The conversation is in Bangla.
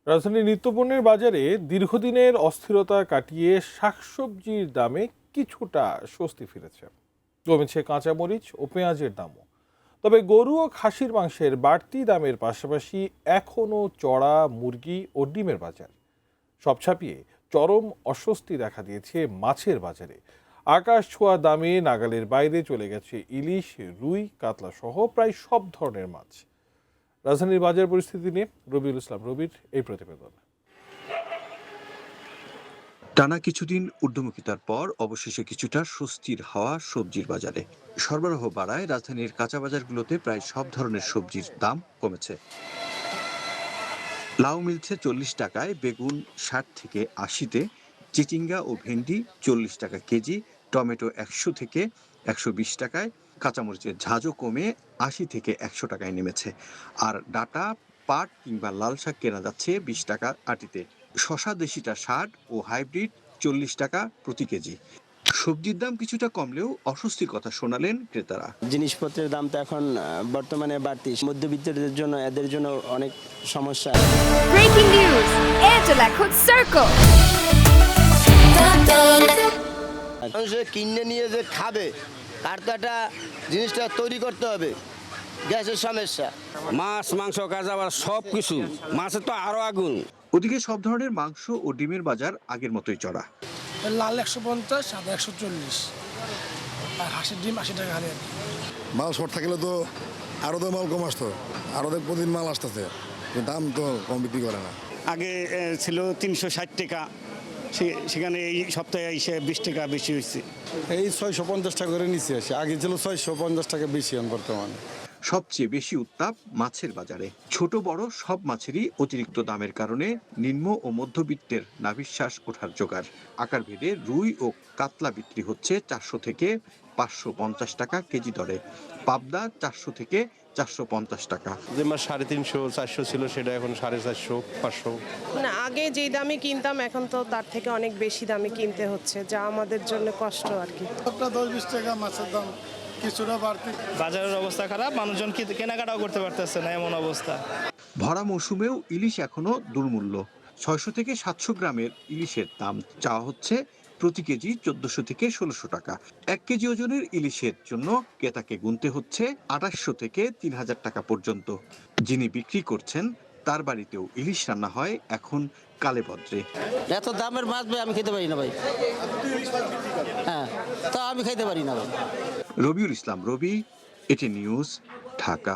রাজধানীর নিত্যপণ্যের বাজারে দীর্ঘদিনের অস্থিরতা কাটিয়ে শাকসবজির দামে কিছুটা স্বস্তি ফিরেছে। কমেছে কাঁচামরিচ ও পেঁয়াজের দামও। তবে গরু ও খাসির মাংসের বাড়তি দামের পাশাপাশি এখনও চড়া মুরগি ও ডিমের বাজার। সব ছাপিয়ে চরম অস্বস্তি দেখা দিয়েছে মাছের বাজারে। আকাশ ছোঁয়া দামে নাগালের বাইরে চলে গেছে ইলিশ, রুই, কাতলা সহ প্রায় সব ধরনের মাছ। রাজধানীর বাজার পরিস্থিতি নিয়ে রবিউল ইসলাম রবির এই প্রতিবেদন। টানা কিছুদিন ঊর্ধ্বমুখিতার পর অবশেষে কিছুটা স্বস্তির হাওয়া সবজির বাজারে। সরবরাহ বাড়ায় রাজধানীর কাঁচা বাজারগুলোতে প্রায় সব ধরনের সবজির দাম কমেছে। লাউ মিলছে 40 টাকায়, বেগুন 60 থেকে 80-তে, চিচিঙ্গা ও ভেন্ডি 40 টাকা কেজি, টমেটো 100 থেকে 120 টাকায়, কাঁচামরিচের ঝাঁঝও কমে 80 থেকে 100 টাকায় নেমেছে। আর ডাটা, পাট কিংবা লাল শাক কেনা যাচ্ছে 20 টাকা আটিতে। শশা দেশিটা 60 ও হাইব্রিড 40 টাকা প্রতি কেজি। সবজির দাম কিছুটা কমলেও অস্বস্তির কথা শোনালেন ক্রেতারা। জিনিসপত্রের দাম তো এখন বর্তমানে বাড়তি, মধ্যবিত্তদের জন্য এদের জন্য অনেক সমস্যা। ব্রেকিং নিউজ, এয়ারটেল এখন সার্কেল। মানুষ কিনে নিয়ে যে খাবে তার তো একটা জিনিসটা তৈরি করতে হবে, গ্যাসের সমস্যা। মাছ, মাংস, কাঁচামাল সব কিছু, মাছের তো আরো আগুন। ওদিকে সব ধরনের মাংস ও ডিমের বাজার আগের মতোই চড়া। লাল 150, সাদা 140, আর হাঁসের ডিম 80 টাকা হারে। মাল শর্ট থাকলে তো আরো তো মাল কম আসতো, আরো তো প্রতিদিন মাল আসতেছে, দাম তো কম বিক্রি করে না। আগে ছিল 360 টাকা, সেখানে এই সপ্তাহে এসে 20 টাকা বেশি হয়েছে। এই 650 টাকা করে নিচে আসে, আগে ছিল 650 টাকা বেশি বর্তমানে। সবচেয়ে বেশি উত্তাপ মাছের বাজারে। ছোট বড় সব মাছেরই অতিরিক্ত দামের কারণে নিম্ন ও মধ্যবিত্তের নাভিশ্বাস ওঠার জোগাড়। আকার ভেদে রুই ও কাতলা বিক্রি হচ্ছে 400 থেকে 550 টাকা কেজি দরে। পাবদা 400 থেকে 450 টাকা। যে মাছ 350, 400 ছিল সেটা এখন 450, 500। না, আগে যেই দামে কিনতাম এখন তো তার থেকে অনেক বেশি দামে কিনতে হচ্ছে, যা আমাদের জন্য কষ্ট আর কি। 10-20 টাকা মাছের দাম কিছুটা বাড়তি। বাজারের অবস্থা খারাপ, মানুষজন কেনাকাটাও করতে পারতেছে না, এমন অবস্থা। ভরা মৌসুমেও ইলিশ এখনো দুর্মূল্য। 600 থেকে 700 গ্রামের ইলিশের দাম চাওয়া হচ্ছে প্রতি কেজি 1400 থেকে 1600 টাকা। 1 কেজি ওজনের ইলিশের জন্য ক্রেতাকে গুনতে হচ্ছে 2800 থেকে 3000 টাকা পর্যন্ত। যিনি বিক্রি করছেন তার বাড়িতেও ইলিশ রান্না হয় এখন কালেবদ্রে। এত দামের মাছ ভাই আমি খেতে পারি না ভাই। হ্যাঁ, তা আমি খাইতে পারি না ভাই। রবিউল ইসলাম রবি, এটি নিউজ, ঢাকা।